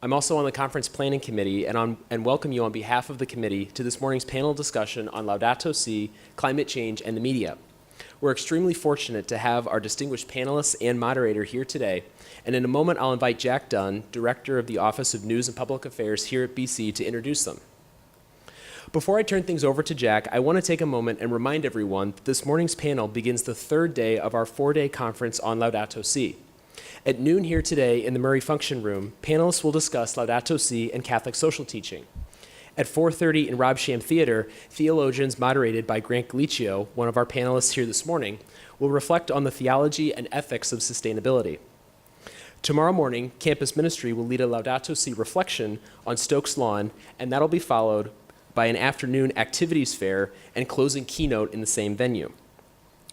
I'm also on the Conference Planning Committee and welcome you on behalf of the committee to this morning's panel discussion on Laudato Si, climate change, and the media. We're extremely fortunate to have our distinguished panelists and moderator here today, and in a moment I'll invite Jack Dunn, Director of the Office of News and Public Affairs here at BC, to introduce them. Before I turn things over to Jack, I want to take a moment and remind everyone that this morning's panel begins the third day of our 4-day conference on Laudato Si. At noon here today in the Murray Function Room, panelists will discuss Laudato Si and Catholic social teaching. At 4:30 in Rob Sham Theater, theologians moderated by Grant Gallicho, one of our panelists here this morning, will reflect on the theology and ethics of sustainability. Tomorrow morning, campus ministry will lead a Laudato Si reflection on Stokes Lawn, and that'll be followed by an afternoon activities fair and closing keynote in the same venue.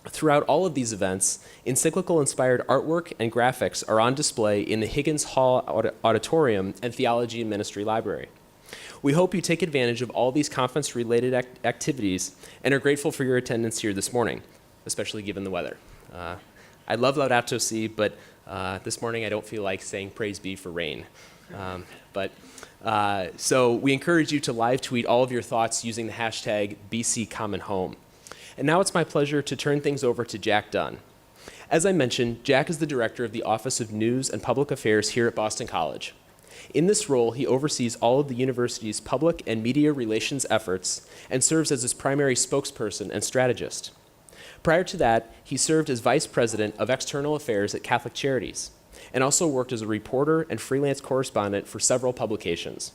Throughout all of these events, encyclical-inspired artwork and graphics are on display in the Higgins Hall Auditorium and Theology and Ministry Library. We hope you take advantage of all these conference-related activities and are grateful for your attendance here this morning, especially given the weather. I love Laudato Si, but this morning I don't feel like saying praise be for rain. So we encourage you to live tweet all of your thoughts using the hashtag BCCommonHome. And now it's my pleasure to turn things over to Jack Dunn. As I mentioned, Jack is the director of the Office of News and Public Affairs here at Boston College. In this role, he oversees all of the university's public and media relations efforts and serves as its primary spokesperson and strategist. Prior to that, he served as vice president of external affairs at Catholic Charities and also worked as a reporter and freelance correspondent for several publications.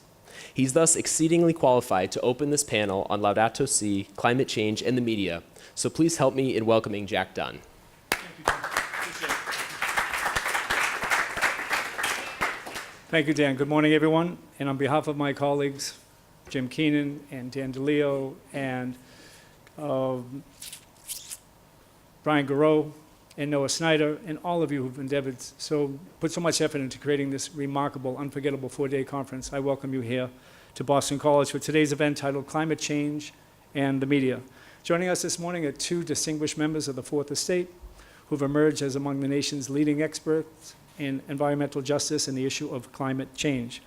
He's thus exceedingly qualified to open this panel on Laudato Si, climate change, and the media. So please help me in welcoming Jack Dunn. Thank you, Dan. Good morning, everyone. And on behalf of my colleagues, Jim Keenan and Dan DeLeo and Brian Garreau and Noah Snyder, and all of you who've put so much effort into creating this remarkable, unforgettable 4-day conference, I welcome you here to Boston College for today's event titled Climate Change and the Media. Joining us this morning are two distinguished members of the Fourth Estate who've emerged as among the nation's leading experts in environmental justice and the issue of climate change.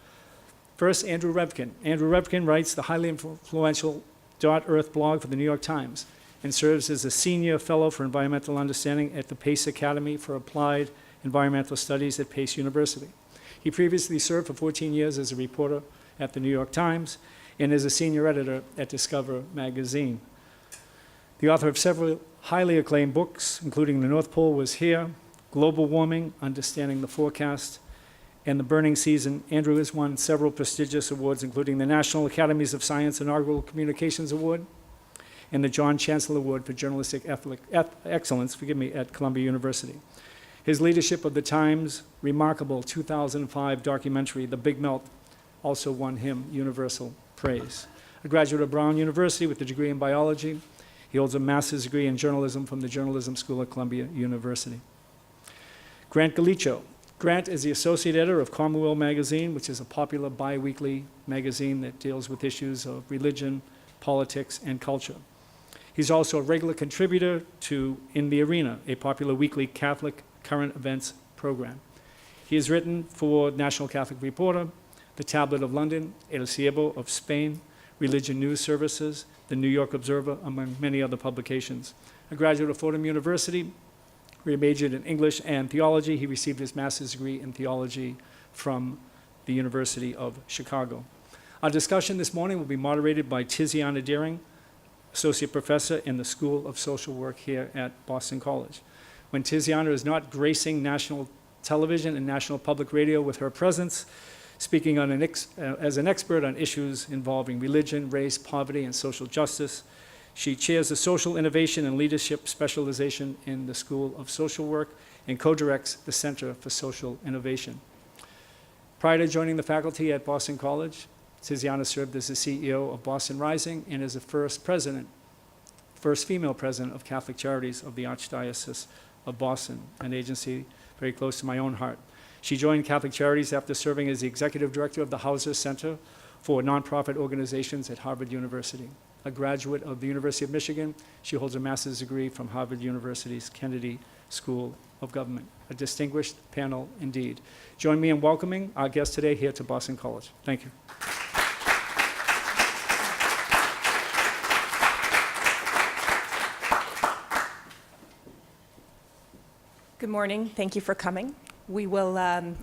First, Andrew Revkin. Andrew Revkin writes the highly influential .Earth blog for the New York Times and serves as a senior fellow for environmental understanding at the Pace Academy for Applied Environmental Studies at Pace University. He previously served for 14 years as a reporter at the New York Times and as a senior editor at Discover magazine. The author of several highly acclaimed books, including The North Pole Was Here, Global Warming, Understanding the Forecast, and The Burning Season, Andrew has won several prestigious awards, including the National Academies of Science Inaugural Communications Award and the John Chancellor Award for Journalistic Excellence at Columbia University. His leadership of the Times' remarkable 2005 documentary, The Big Melt, also won him universal praise. A graduate of Brown University with a degree in biology, he holds a master's degree in journalism from the Journalism School at Columbia University. Grant Gallicho. Grant is the associate editor of Commonweal magazine, which is a popular bi-weekly magazine that deals with issues of religion, politics, and culture. He's also a regular contributor to In the Arena, a popular weekly Catholic current events program. He has written for National Catholic Reporter, The Tablet of London, El Ciervo of Spain, Religion News Services, The New York Observer, among many other publications. A graduate of Fordham University, where he majored in English and theology. He received his master's degree in theology from the University of Chicago. Our discussion this morning will be moderated by Tiziana Deering, Associate Professor in the School of Social Work here at Boston College. When Tiziana is not gracing national television and national public radio with her presence, speaking on as an expert on issues involving religion, race, poverty, and social justice, she chairs the Social Innovation and Leadership Specialization in the School of Social Work and co-directs the Center for Social Innovation. Prior to joining the faculty at Boston College, Tiziana served as the CEO of Boston Rising and as the first female president of Catholic Charities of the Archdiocese of Boston, an agency very close to my own heart. She joined Catholic Charities after serving as the executive director of the Hauser Center for Nonprofit Organizations at Harvard University. A graduate of the University of Michigan, she holds a master's degree from Harvard University's Kennedy School of government. A distinguished panel indeed. Join me in welcoming our guest today here to Boston College. Thank you. Good morning. Thank you for coming. We will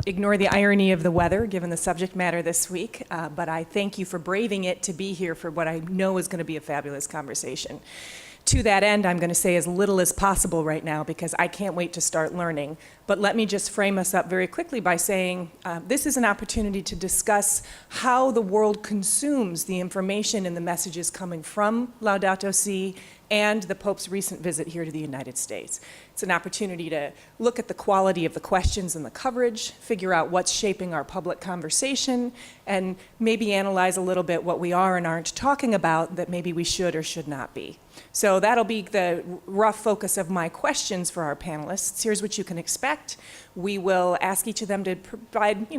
ignore the irony of the weather, given the subject matter this week, but I thank you for braving it to be here for what I know is going to be a fabulous conversation. To that end, I'm going to say as little as possible right now because I can't wait to start learning. But let me just frame us up very quickly by saying this is an opportunity to discuss how the world consumes the information and the messages coming from Laudato Si and the Pope's recent visit here to the United States. It's an opportunity to look at the quality of the questions and the coverage, figure out what's shaping our public conversation, and maybe analyze a little bit what we are and aren't talking about that maybe we should or should not be. So that'll be the rough focus of my questions for our panelists. Here's what you can expect. We will ask each of them to provide,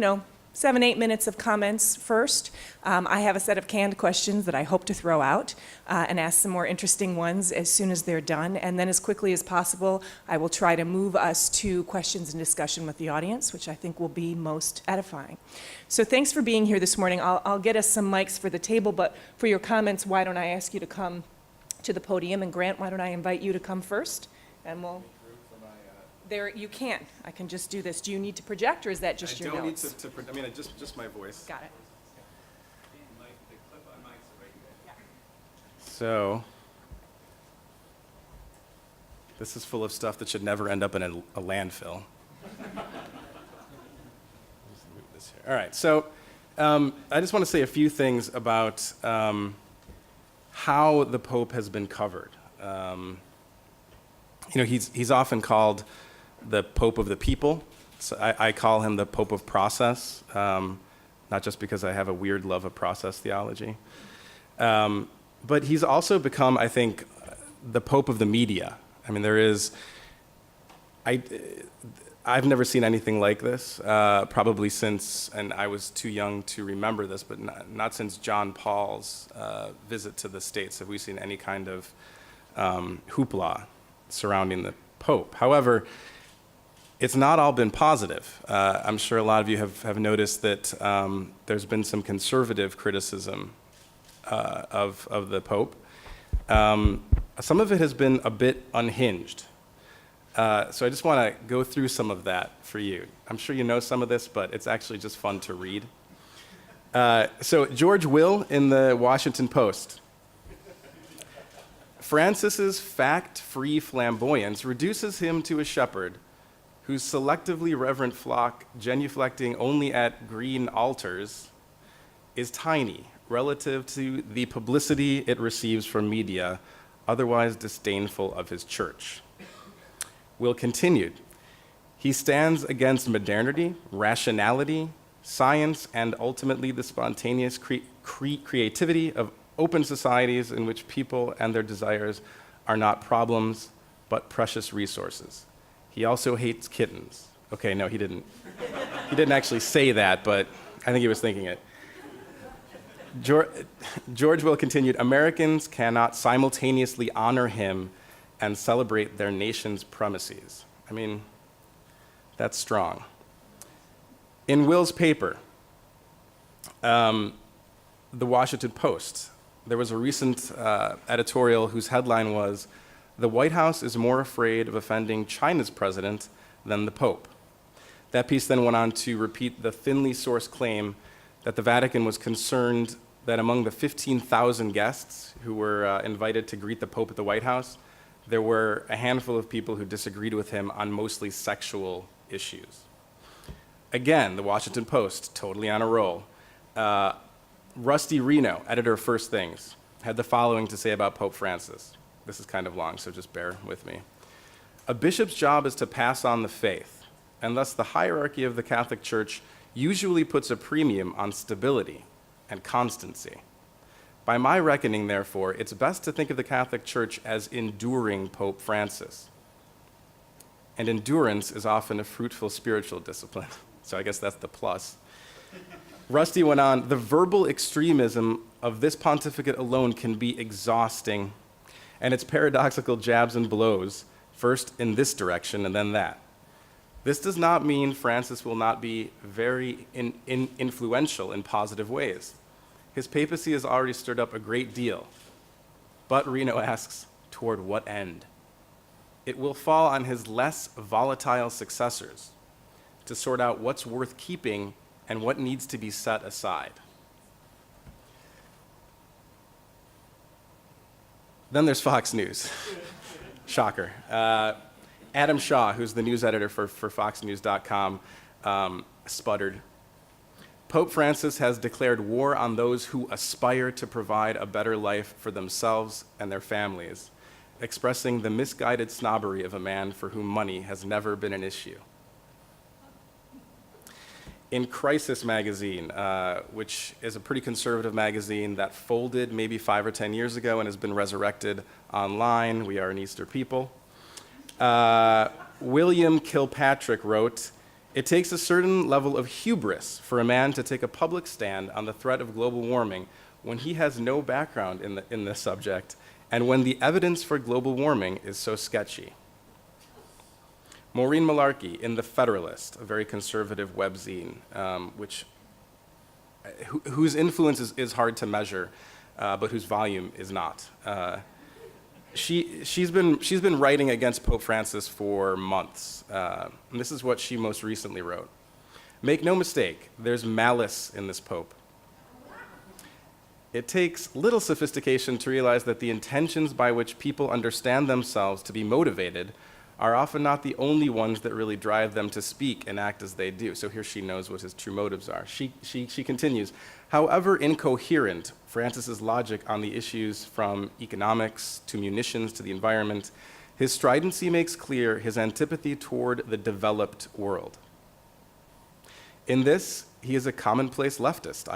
7-8 minutes of comments first. I have a set of canned questions that I hope to throw out and ask some more interesting ones as soon as they're done. And then as quickly as possible, I will try to move us to questions and discussion with the audience, which I think will be most edifying. So thanks for being here this morning. I'll get us some mics for the table, but for your comments, why don't I ask you to come to the podium? And Grant, why don't I invite you to come first? And we'll... There, you can. I can just do this. Do you need to project, or is that just your notes? I don't need to, just my voice. Got it. So, this is full of stuff that should never end up in a landfill. All right, so I just want to say a few things about how the Pope has been covered. He's often called the Pope of the people. So I call him the Pope of process, not just because I have a weird love of process theology. But he's also become, I think, the Pope of the media. I mean, I've never seen anything like this, probably since, and I was too young to remember this, but not since John Paul's visit to the States have we seen any kind of hoopla surrounding the Pope. However, it's not all been positive. I'm sure a lot of you have noticed that there's been some conservative criticism of the Pope. Some of it has been a bit unhinged. So I just want to go through some of that for you. I'm sure you know some of this, but it's actually just fun to read. So George Will in the Washington Post. Francis's fact-free flamboyance reduces him to a shepherd whose selectively reverent flock, genuflecting only at green altars, is tiny relative to the publicity it receives from media, otherwise disdainful of his church. Will continued. He stands against modernity, rationality, science, and ultimately the spontaneous creativity of open societies in which people and their desires are not problems, but precious resources. He also hates kittens. Okay, no, he didn't. He didn't actually say that, but I think he was thinking it. George Will continued, Americans cannot simultaneously honor him and celebrate their nation's premises. I mean, that's strong. In Will's paper, the Washington Post, there was a recent editorial whose headline was, "The White House is more afraid of offending China's president than the Pope." That piece then went on to repeat the thinly sourced claim that the Vatican was concerned that among the 15,000 guests who were invited to greet the Pope at the White House, there were a handful of people who disagreed with him on mostly sexual issues. Again, the Washington Post, totally on a roll. Rusty Reno, editor of First Things, had the following to say about Pope Francis. This is kind of long, so just bear with me. A bishop's job is to pass on the faith, and thus the hierarchy of the Catholic Church usually puts a premium on stability and constancy. By my reckoning, therefore, it's best to think of the Catholic Church as enduring Pope Francis. And endurance is often a fruitful spiritual discipline. So I guess that's the plus. Rusty went on, the verbal extremism of this pontificate alone can be exhausting, and its paradoxical jabs and blows, first in this direction and then that. This does not mean Francis will not be very influential in positive ways. His papacy has already stirred up a great deal. But Reno asks, toward what end? It will fall on his less volatile successors to sort out what's worth keeping and what needs to be set aside. Then there's Fox News. Shocker. Adam Shaw, who's the news editor for FoxNews.com, sputtered. Pope Francis has declared war on those who aspire to provide a better life for themselves and their families, expressing the misguided snobbery of a man for whom money has never been an issue. In Crisis magazine, which is a pretty conservative magazine that folded maybe 5 or 10 years ago and has been resurrected online, we are an Easter people, William Kilpatrick wrote, "It takes a certain level of hubris for a man to take a public stand on the threat of global warming when he has no background in the subject and when the evidence for global warming is so sketchy." Maureen Malarkey in The Federalist, a very conservative webzine, whose influence is hard to measure, but whose volume is not. She's been writing against Pope Francis for months, and this is what she most recently wrote. "Make no mistake, there's malice in this Pope. It takes little sophistication to realize that the intentions by which people understand themselves to be motivated are often not the only ones that really drive them to speak and act as they do." So here she knows what his true motives are. She continues, "However incoherent Francis's logic on the issues from economics to munitions to the environment, his stridency makes clear his antipathy toward the developed world. In this, he is a commonplace leftist,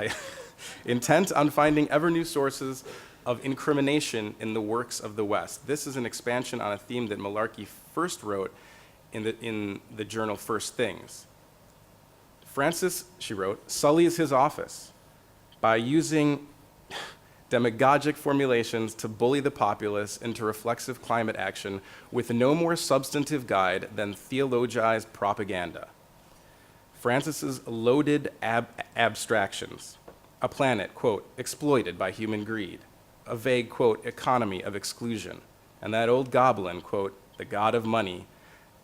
intent on finding ever new sources of incrimination in the works of the West." This is an expansion on a theme that Malarkey first wrote in the journal First Things. "Francis," she wrote, "sullies his office by using demagogic formulations to bully the populace into reflexive climate action with no more substantive guide than theologized propaganda. Francis's loaded abstractions, a planet, quote, exploited by human greed, a vague, quote, economy of exclusion, and that old goblin, quote, the god of money,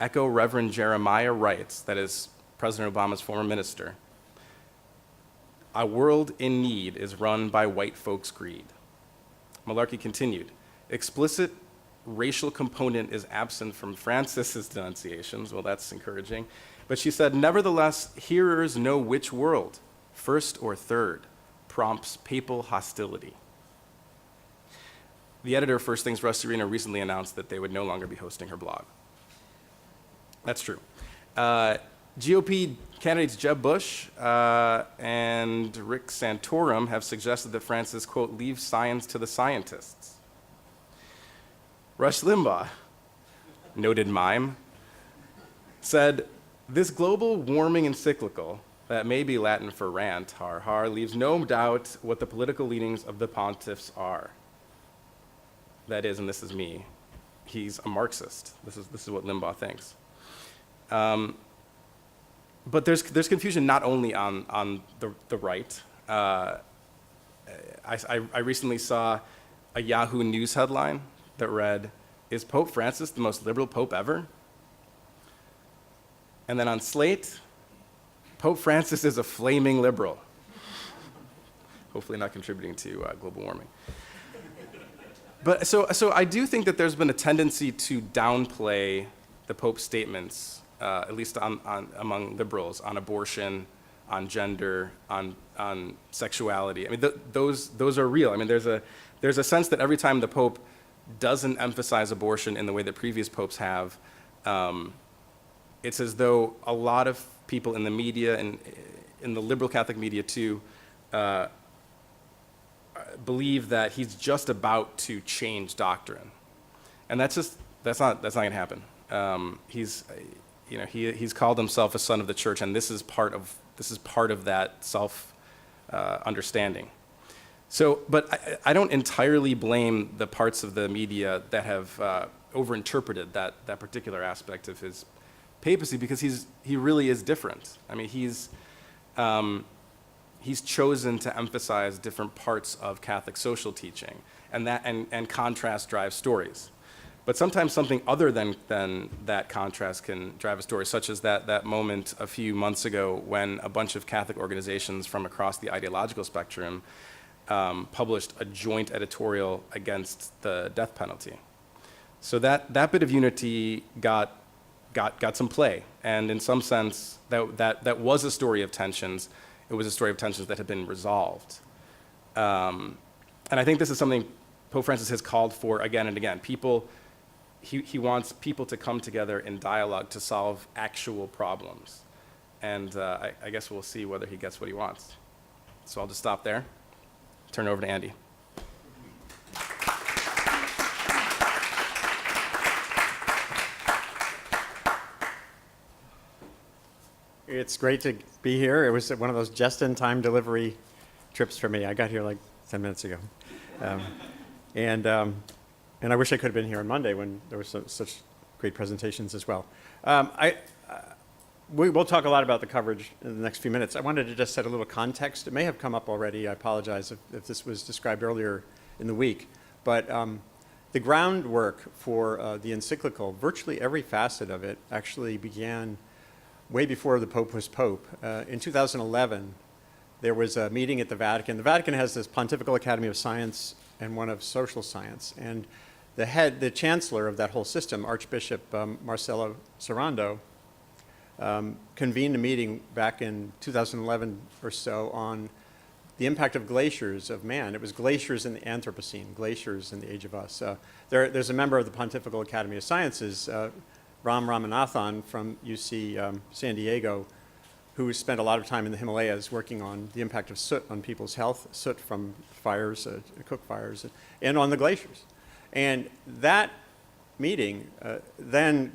echo Reverend Jeremiah Wright's, that is President Obama's former minister, a world in need is run by white folks' greed." Malarkey continued, "Explicit racial component is absent from Francis's denunciations." Well, that's encouraging. But she said, "Nevertheless, hearers know which world, first or third, prompts papal hostility." The editor of First Things, Russ Serena, recently announced that they would no longer be hosting her blog. That's true. GOP candidates Jeb Bush and Rick Santorum have suggested that Francis, quote, leave science to the scientists. Rush Limbaugh, noted mime, said, "This global warming encyclical, that may be Latin for rant, har har, leaves no doubt what the political leanings of the pontiffs are." That is, and this is me, he's a Marxist. This is what Limbaugh thinks. But there's confusion not only on the right. I recently saw a Yahoo News headline that read, "Is Pope Francis the most liberal pope ever?" And then on Slate, "Pope Francis is a flaming liberal." Hopefully not contributing to global warming. But so I do think that there's been a tendency to downplay the Pope's statements, at least among liberals, on abortion, on gender, on sexuality. I mean, those are real. I mean, there's a sense that every time the Pope doesn't emphasize abortion in the way that previous popes have, it's as though a lot of people in the media and in the liberal Catholic media too believe that he's just about to change doctrine, and that's not going to happen. He's called himself a son of the church, and this is part of that self understanding. So, but I don't entirely blame the parts of the media that have overinterpreted that particular aspect of his papacy because he really is different. I mean, he's chosen to emphasize different parts of Catholic social teaching, and contrast drives stories. But sometimes something other than that contrast can drive a story, such as that moment a few months ago when a bunch of Catholic organizations from across the ideological spectrum published a joint editorial against the death penalty. So that bit of unity got some play, and in some sense, that was a story of tensions. It was a story of tensions that had been resolved. And I think this is something Pope Francis has called for again and again. He wants people to come together in dialogue to solve actual problems. And I guess we'll see whether he gets what he wants. So I'll just stop there. Turn it over to Andy. It's great to be here. It was one of those just-in-time delivery trips for me. I got here like 10 minutes ago. And I wish I could have been here on Monday when there were such great presentations as well. We'll talk a lot about the coverage in the next few minutes. I wanted to just set a little context. It may have come up already. I apologize if this was described earlier in the week. But the groundwork for the encyclical, virtually every facet of it actually began way before the Pope was Pope. In 2011, there was a meeting at the Vatican. The Vatican has this Pontifical Academy of Science and one of Social Science. And the chancellor of that whole system, Archbishop Marcello Serrando, convened a meeting back in 2011 or so on the impact of glaciers of man. It was glaciers in the Anthropocene, glaciers in the age of us. There's a member of the Pontifical Academy of Sciences, Ram Ramanathan from UC San Diego, who spent a lot of time in the Himalayas working on the impact of soot on people's health, soot from fires, cook fires, and on the glaciers. And that meeting then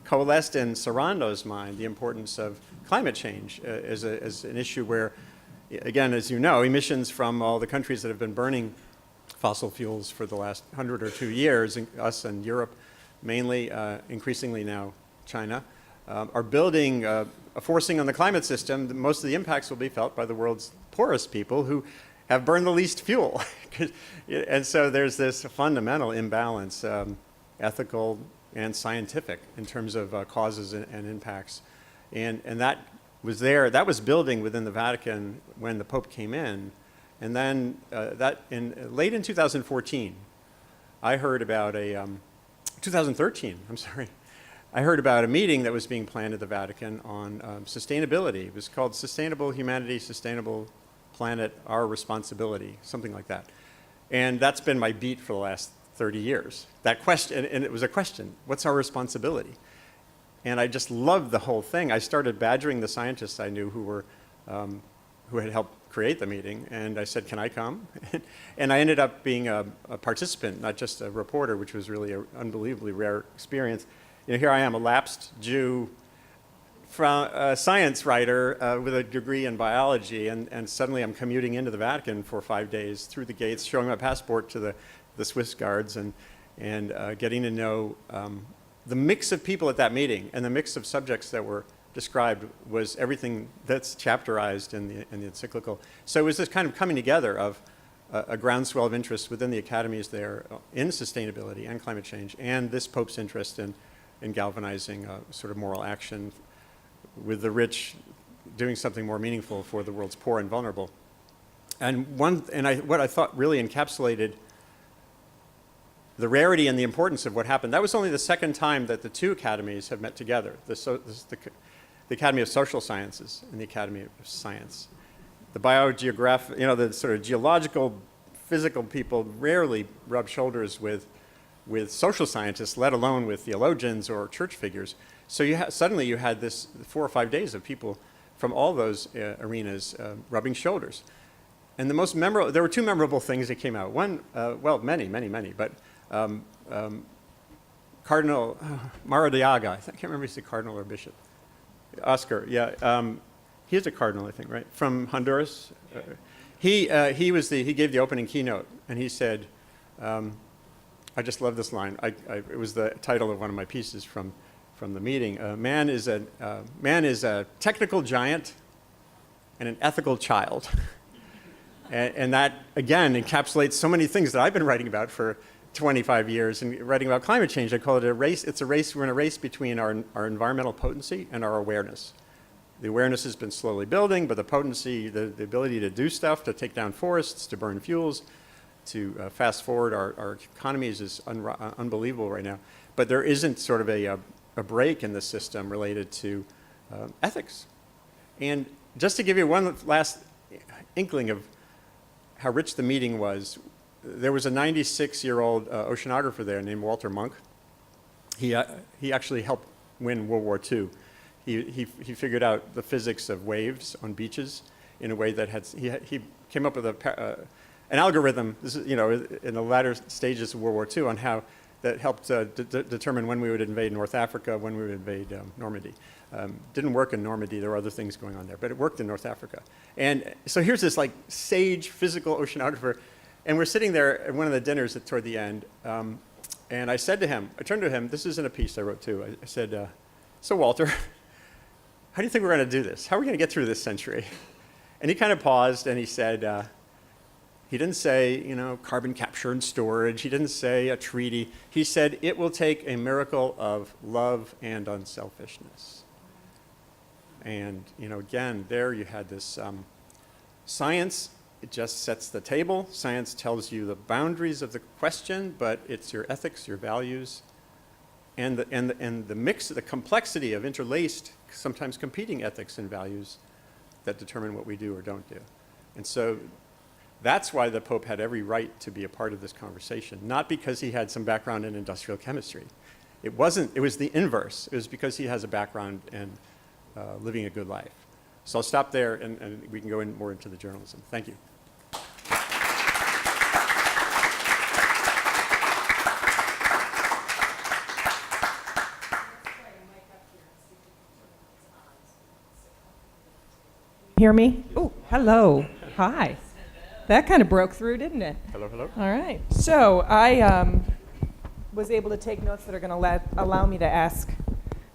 coalesced in Serrando's mind the importance of climate change as an issue where, again, as you know, emissions from all the countries that have been burning fossil fuels for the last 100 or 2 years, us and Europe mainly, increasingly now China, are building a forcing on the climate system. Most of the impacts will be felt by the world's poorest people who have burned the least fuel. And so there's this fundamental imbalance, ethical and scientific, in terms of causes and impacts. And that was there, that was building within the Vatican when the Pope came in. And then late in 2014, I heard about 2013, I'm sorry. I heard about a meeting that was being planned at the Vatican on sustainability. It was called Sustainable Humanity, Sustainable Planet, Our Responsibility, something like that. And that's been my beat for the last 30 years. That question, and it was a question, what's our responsibility? And I just loved the whole thing. I started badgering the scientists I knew who had helped create the meeting, and I said, can I come? And I ended up being a participant, not just a reporter, which was really an unbelievably rare experience. You know, here I am, a lapsed Jew, a science writer with a degree in biology, and suddenly I'm commuting into the Vatican for 5 days through the gates, showing my passport to the Swiss guards, and getting to know the mix of people at that meeting, and the mix of subjects that were described was everything that's chapterized in the encyclical. So it was this kind of coming together of a groundswell of interest within the academies there in sustainability and climate change, and this Pope's interest in galvanizing sort of moral action with the rich doing something more meaningful for the world's poor and vulnerable. And what I thought really encapsulated the rarity and the importance of what happened, that was only the second time that the two academies have met together, the Academy of Social Sciences and the Academy of Science. The biogeographic, the sort of geological, physical people rarely rub shoulders with social scientists, let alone with theologians or church figures. So suddenly you had this 4 or 5 days of people from all those arenas rubbing shoulders. And there were two memorable things that came out. One, many, but Cardinal Maradiaga, I can't remember if he's a cardinal or bishop. Oscar, yeah. He is a cardinal, I think, right? From Honduras. He gave the opening keynote, and he said, I just love this line. It was the title of one of my pieces from from the meeting. Man is a technical giant and an ethical child. And that, again, encapsulates so many things that I've been writing about for 25 years and writing about climate change. I call it a race. It's a race. We're in a race between our environmental potency and our awareness. The awareness has been slowly building, but the potency, the ability to do stuff, to take down forests, to burn fuels, to fast forward our economies is unbelievable right now. But there isn't sort of a break in the system related to ethics. And just to give you one last inkling of how rich the meeting was, there was a 96-year-old oceanographer there named Walter Monk. He actually helped win World War II. He figured out the physics of waves on beaches in a way that he came up with an algorithm, this is, in the latter stages of World War II, on how that helped determine when we would invade North Africa, when we would invade Normandy. Didn't work in Normandy. There were other things going on there, but it worked in North Africa. And so here's this like sage physical oceanographer, and we're sitting there at one of the dinners toward the end, and I said to him, I turned to him, this isn't a piece I wrote too, I said, so Walter, how do you think we're going to do this? How are we going to get through this century? And he kind of paused and he said, he didn't say, carbon capture and storage. He didn't say a treaty. He said, it will take a miracle of love and unselfishness. And, again, there you had this science. It just sets the table. Science tells you the boundaries of the question, but it's your ethics, your values, and the mix, the complexity of interlaced, sometimes competing ethics and values that determine what we do or don't do. And so that's why the Pope had every right to be a part of this conversation, not because he had some background in industrial chemistry. It was the inverse. It was because he has a background in living a good life. So I'll stop there and we can go more into the journalism. Thank you. Hear me? Oh, hello. Hi. That kind of broke through, didn't it? Hello, hello. All right. So I was able to take notes that are going to allow me to ask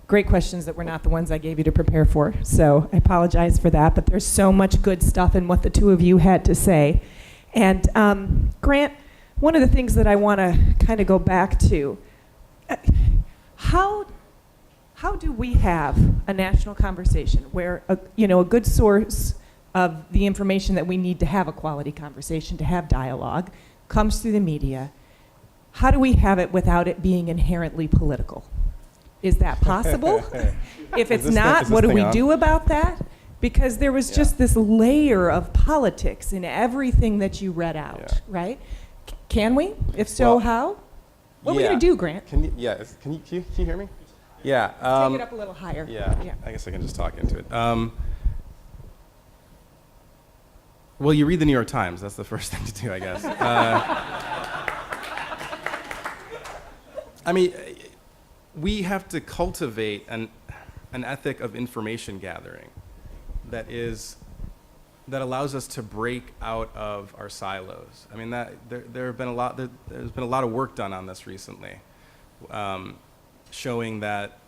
great questions that were not the ones I gave you to prepare for. So I apologize for that, but there's so much good stuff in what the two of you had to say. And Grant, one of the things that I want to kind of go back to, how do we have a national conversation where a good source of the information that we need to have a quality conversation, to have dialogue, comes through the media? How do we have it without it being inherently political? Is that possible? If it's not, what do we do about that? Because there was just this layer of politics in everything that you read out, right? Can we? If so, how? What are we going to do, Grant? Can you hear me? Yeah. Take it up a little higher. Yeah. I guess I can just talk into it. Well, you read the New York Times. That's the first thing to do, I guess. I mean, we have to cultivate an ethic of information gathering that allows us to break out of our silos. I mean, there's been a lot of work done on this recently, showing that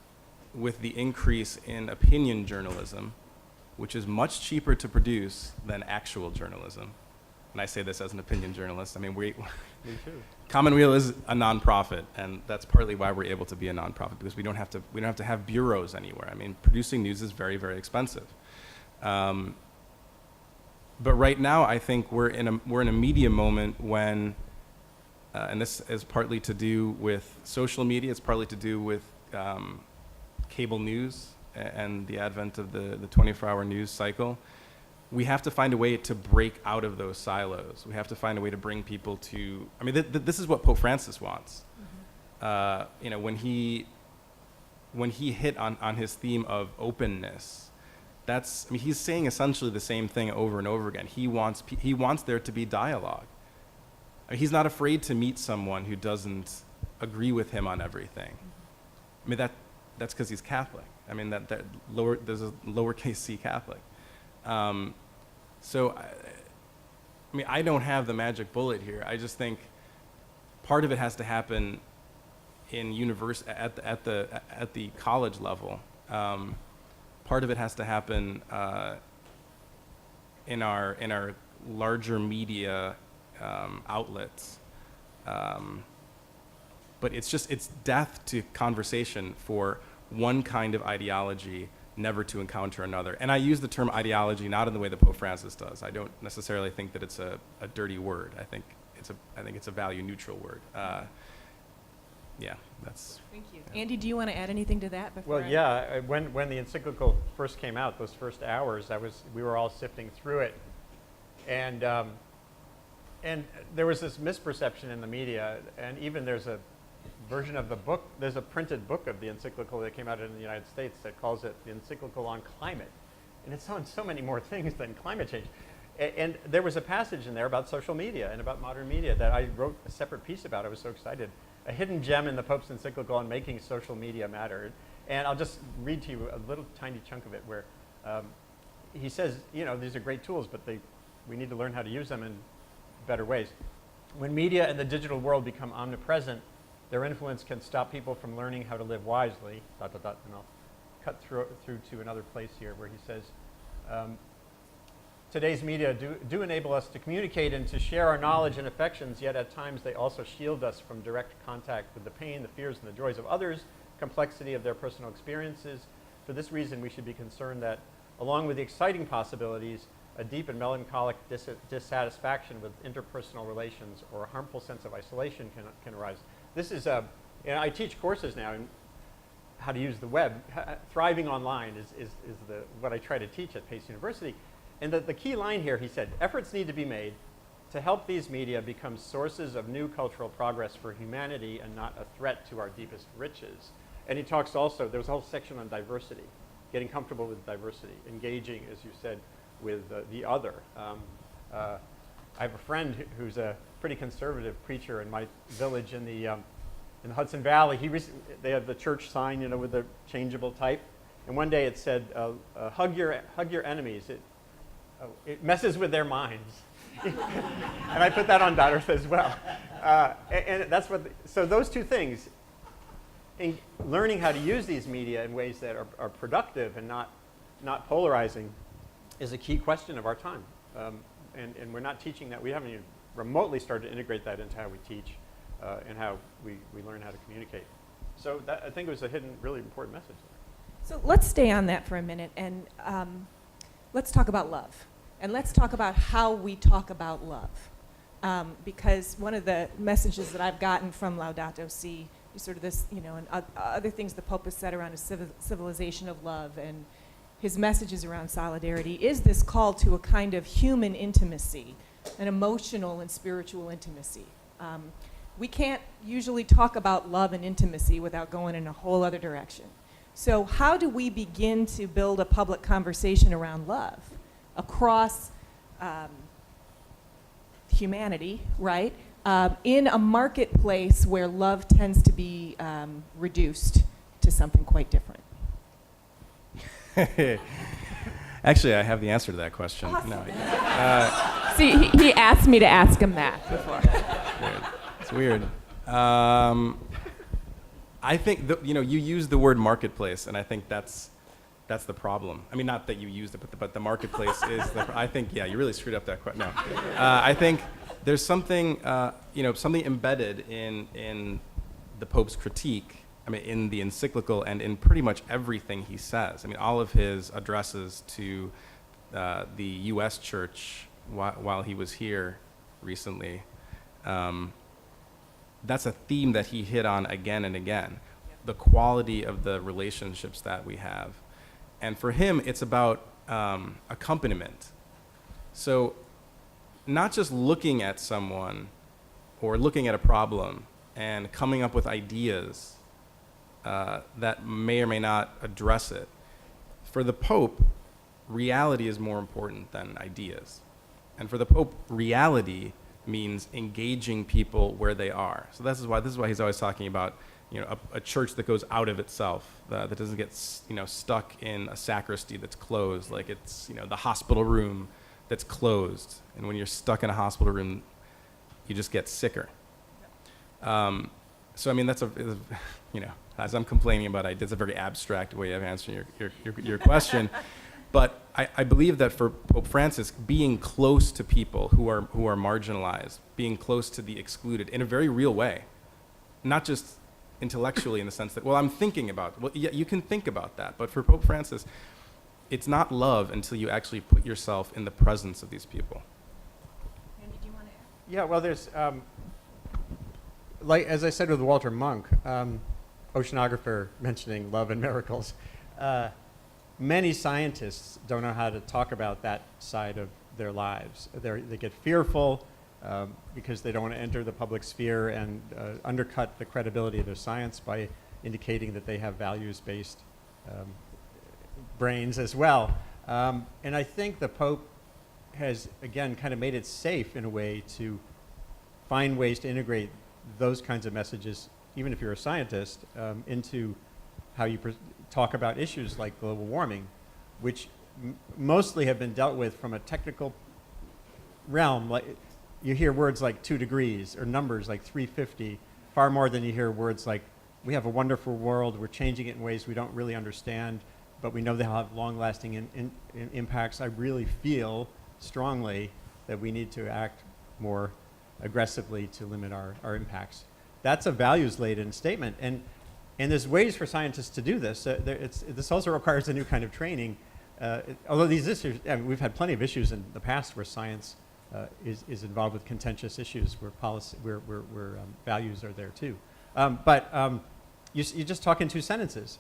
with the increase in opinion journalism, which is much cheaper to produce than actual journalism, and I say this as an opinion journalist. I mean, me too. Commonweal is a nonprofit, and that's partly why we're able to be a nonprofit, because we don't have to have bureaus anywhere. I mean, producing news is very, very expensive. But right now, I think we're in a media moment when, and this is partly to do with social media. It's partly to do with cable news and the advent of the 24-hour news cycle. We have to find a way to break out of those silos. We have to find a way to bring people to, I mean, this is what Pope Francis wants. Mm-hmm. When he hit on his theme of openness, he's saying essentially the same thing over and over again. He wants there to be dialogue. He's not afraid to meet someone who doesn't agree with him on everything. I mean, that's because he's Catholic. I mean, there's a lowercase c Catholic. So, I don't have the magic bullet here. I just think part of it has to happen at the college level. Part of it has to happen in our larger media outlets. But it's death to conversation for one kind of ideology never to encounter another. And I use the term ideology not in the way that Pope Francis does. I don't necessarily think that it's a dirty word. I think it's a value neutral word. Yeah, that's. Thank you. Andy, do you want to add anything to that before? Well, yeah, when the encyclical first came out, those first hours, we were all sifting through it, and there was this misperception in the media, and even there's a version of the book, there's a printed book of the encyclical that came out in the United States that calls it the Encyclical on Climate, and it's on so many more things than climate change. And there was a passage in there about social media and about modern media that I wrote a separate piece about. I was so excited. A hidden gem in the Pope's encyclical on making social media matter. And I'll just read to you a little tiny chunk of it where he says, these are great tools, but we need to learn how to use them in better ways. When media and the digital world become omnipresent, their influence can stop people from learning how to live wisely, ... And I'll cut through to another place here where he says, today's media do enable us to communicate and to share our knowledge and affections, yet at times they also shield us from direct contact with the pain, the fears, and the joys of others, complexity of their personal experiences. For this reason, we should be concerned that, along with the exciting possibilities, a deep and melancholic dissatisfaction with interpersonal relations or a harmful sense of isolation can arise. This is, I teach courses now in how to use the web. Thriving online is what I try to teach at Pace University. And the key line here, he said, efforts need to be made to help these media become sources of new cultural progress for humanity and not a threat to our deepest riches. And he talks also, there's a whole section on diversity, getting comfortable with diversity, engaging, as you said, with the other. I have a friend who's a pretty conservative preacher in my village in the Hudson Valley. They have the church sign, with the changeable type. And one day it said, hug your enemies. It messes with their minds. And I put that on .earth as well. And that's so those two things, in learning how to use these media in ways that are productive and not polarizing, is a key question of our time. And we're not teaching that. We haven't even remotely started to integrate that into how we teach and how we learn how to communicate. So I think it was a hidden, really important message. So let's stay on that for a minute, and let's talk about love. And let's talk about how we talk about love. Because one of the messages that I've gotten from Laudato Si is sort of this, and other things the Pope has said around a civilization of love, and his messages around solidarity, is this call to a kind of human intimacy, an emotional and spiritual intimacy. We can't usually talk about love and intimacy without going in a whole other direction. So how do we begin to build a public conversation around love across humanity, right? In a marketplace where love tends to be reduced to something quite different. Actually, I have the answer to that question. Awesome. No, See, he asked me to ask him that before. it's weird. I think you use the word marketplace, and I think that's the problem. I mean, not that you used it, but the marketplace is I think, yeah, you really screwed up that question. No, I think there's something something embedded in the Pope's critique. I mean, in the encyclical and in pretty much everything he says. I mean, all of his addresses to the U.S. Church while he was here recently, that's a theme that he hit on again and again, the quality of the relationships that we have. And for him, it's about accompaniment. So not just looking at someone or looking at a problem and coming up with ideas that may or may not address it. For the Pope, reality is more important than ideas. And for the Pope, reality means engaging people where they are. So this is why he's always talking about a church that goes out of itself, that doesn't get stuck in a sacristy that's closed, like it's the hospital room that's closed. And when you're stuck in a hospital room, you just get sicker. So I mean, you know, as I'm complaining about it, that's a very abstract way of answering your question. But I believe that for Pope Francis, being close to people who are marginalized, being close to the excluded in a very real way, not just intellectually in the sense that, well, I'm thinking about, well, yeah, you can think about that, but for Pope Francis, it's not love until you actually put yourself in the presence of these people. Andy, do you want to add? Yeah, well, there's, like, as I said with Walter Monk, oceanographer mentioning love and miracles, many scientists don't know how to talk about that side of their lives. They get fearful because they don't want to enter the public sphere and undercut the credibility of their science by indicating that they have values-based brains as well. And I think the Pope has, again, kind of made it safe in a way to find ways to integrate those kinds of messages, even if you're a scientist, into how you talk about issues like global warming, which mostly have been dealt with from a technical realm. Like, you hear words like 2 degrees or numbers like 350 far more than you hear words like, we have a wonderful world, we're changing it in ways we don't really understand, but we know they'll have long-lasting impacts. I really feel strongly that we need to act more aggressively to limit our impacts. That's a values-laden statement, and there's ways for scientists to do this. This also requires a new kind of training. Although these issues, I mean, we've had plenty of issues in the past where science is involved with contentious issues where policy, where values are there too. You just talk in 2 sentences.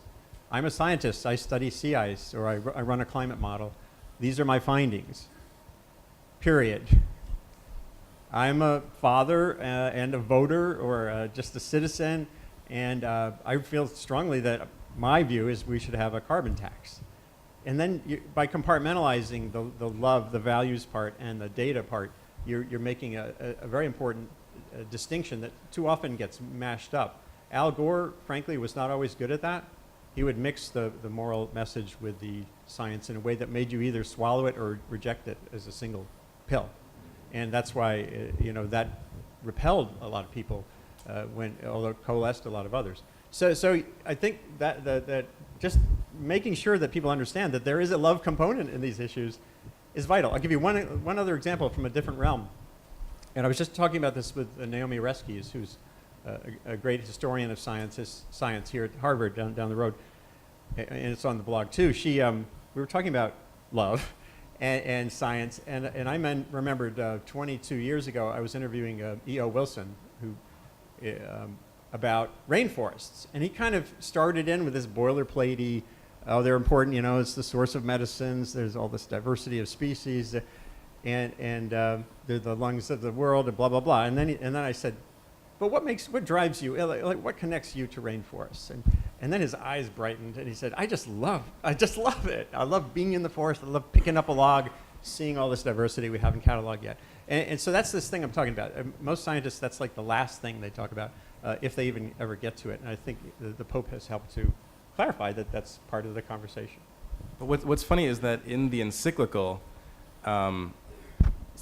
I'm a scientist. I study sea ice, or I run a climate model. These are my findings. Period. I'm a father and a voter, or just a citizen, and I feel strongly that my view is we should have a carbon tax. And then by compartmentalizing the love, the values part, and the data part, you're making a very important distinction that too often gets mashed up. Al Gore, frankly, was not always good at that. He would mix the moral message with the science in a way that made you either swallow it or reject it as a single pill. And that's why that repelled a lot of people, although it coalesced a lot of others. So I think that just making sure that people understand that there is a love component in these issues is vital. I'll give you one other example from a different realm. And I was just talking about this with Naomi Oreskes, who's a great historian of science here at Harvard down the road, and it's on the blog too. We were talking about love and science, and I remembered 22 years ago I was interviewing E.O. Wilson, who about rainforests, and he kind of started in with this boilerplatey, oh, they're important, it's the source of medicines, there's all this diversity of species, and they're the lungs of the world, and blah blah blah. And then I said, but what drives you? Like, what connects you to rainforests? And then his eyes brightened, and he said, I just love it. I love being in the forest. I love picking up a log, seeing all this diversity we haven't cataloged yet. And so that's this thing I'm talking about. Most scientists, that's like the last thing they talk about, if they even ever get to it. And I think the Pope has helped to clarify that that's part of the conversation. But what's funny is that in the encyclical,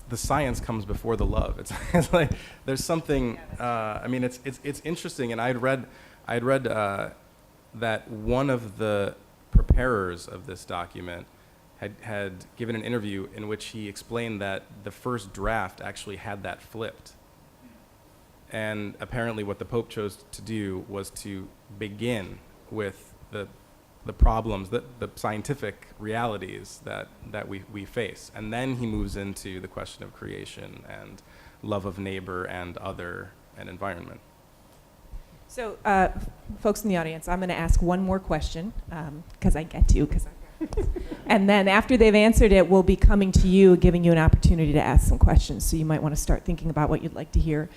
the science comes before the love. It's like there's something. I mean, it's interesting. And I had read that one of the preparers of this document had given an interview in which he explained that the first draft actually had that flipped. And apparently, what the Pope chose to do was to begin with the problems, the scientific realities that we face. And then he moves into the question of creation and love of neighbor and other and environment. So, folks in the audience, I'm going to ask one more question, because I get to, because I've got this. And then after they've answered it, we'll be coming to you, giving you an opportunity to ask some questions. So you might want to start thinking about what you'd like to hear.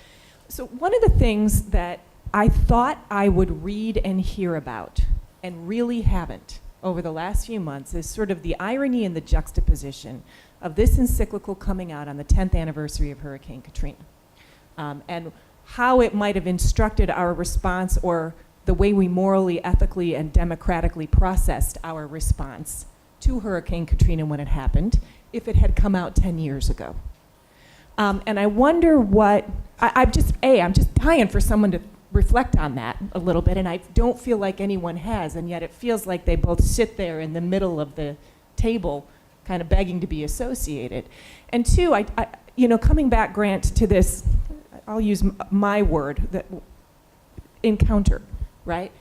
So one of the things that I thought I would read and hear about, and really haven't over the last few months, is sort of the irony and the juxtaposition of this encyclical coming out on the 10th anniversary of Hurricane Katrina, and how it might have instructed our response, or the way we morally, ethically, and democratically processed our response to Hurricane Katrina when it happened, if it had come out 10 years ago. And I wonder what, I'm just dying for someone to reflect on that a little bit, and I don't feel like anyone has, and yet it feels like they both sit there in the middle of the table, kind of begging to be associated. And two, coming back, Grant, to this, I'll use my word, that encounter, right?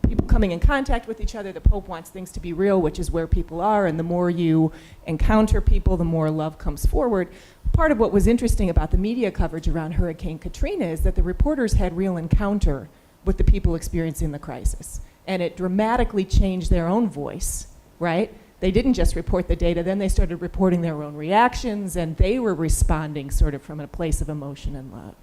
People coming in contact with each other. The Pope wants things to be real, which is where people are, and the more you encounter people, the more love comes forward. Part of what was interesting about the media coverage around Hurricane Katrina is that the reporters had real encounter with the people experiencing the crisis, and it dramatically changed their own voice, right? They didn't just report the data, then they started reporting their own reactions, and they were responding sort of from a place of emotion and love.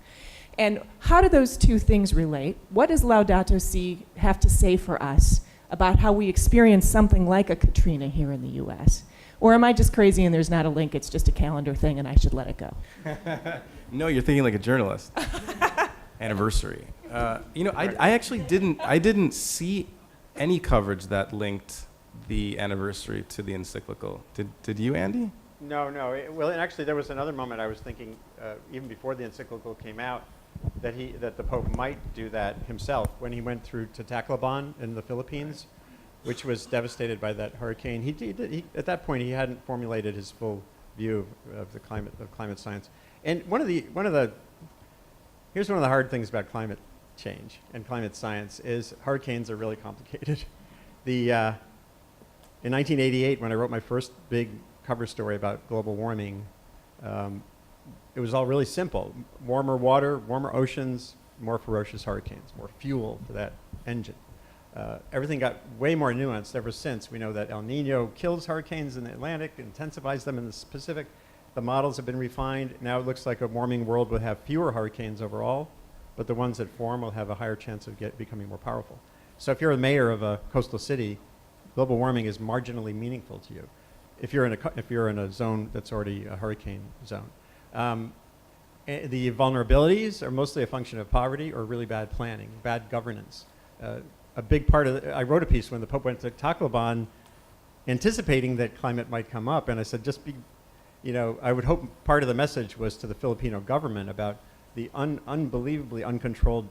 And how do those two things relate? What does Laudato Si have to say for us about how we experience something like a Katrina here in the US? Or am I just crazy and there's not a link, it's just a calendar thing and I should let it go? No, you're thinking like a journalist. Anniversary. I actually didn't see any coverage that linked the anniversary to the encyclical. Did you, Andy? No. Well, and actually, there was another moment I was thinking, even before the encyclical came out, that the Pope might do that himself when he went through to Tacloban in the Philippines, which was devastated by that hurricane. He at that point he hadn't formulated his full view of the climate science. And here's one of the hard things about climate change and climate science is hurricanes are really complicated. In 1988, when I wrote my first big cover story about global warming, it was all really simple. Warmer water, warmer oceans, more ferocious hurricanes, more fuel for that engine. Everything got way more nuanced ever since. We know that El Nino kills hurricanes in the Atlantic, intensifies them in the Pacific. The models have been refined. Now it looks like a warming world will have fewer hurricanes overall, but the ones that form will have a higher chance of becoming more powerful. So if you're a mayor of a coastal city, global warming is marginally meaningful to you if you're in a zone that's already a hurricane zone. The vulnerabilities are mostly a function of poverty or really bad planning, bad governance. A big part of I wrote a piece when the Pope went to Tacloban anticipating that climate might come up, and I said I would hope part of the message was to the Filipino government about the unbelievably uncontrolled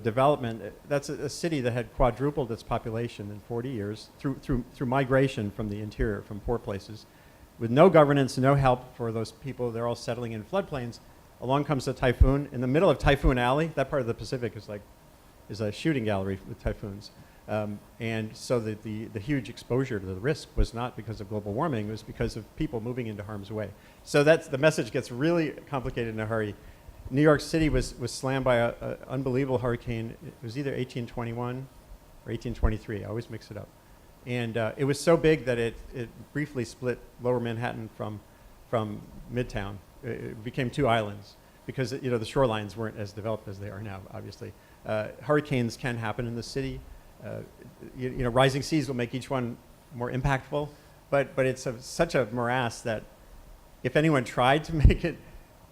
development. That's a city that had quadrupled its population in 40 years through migration from the interior, from poor places, with no governance, no help for those people. They're all settling in floodplains. Along comes a typhoon. In the middle of Typhoon Alley, that part of the Pacific is a shooting gallery with typhoons. And so the huge exposure to the risk was not because of global warming, it was because of people moving into harm's way. So the message gets really complicated in a hurry. New York City was slammed by an unbelievable hurricane. It was either 1821 or 1823. I always mix it up. And it was so big that it briefly split Lower Manhattan from Midtown. It became two islands because the shorelines weren't as developed as they are now, obviously. Hurricanes can happen in the city. Rising seas will make each one more impactful, but it's such a morass that if anyone tried to make it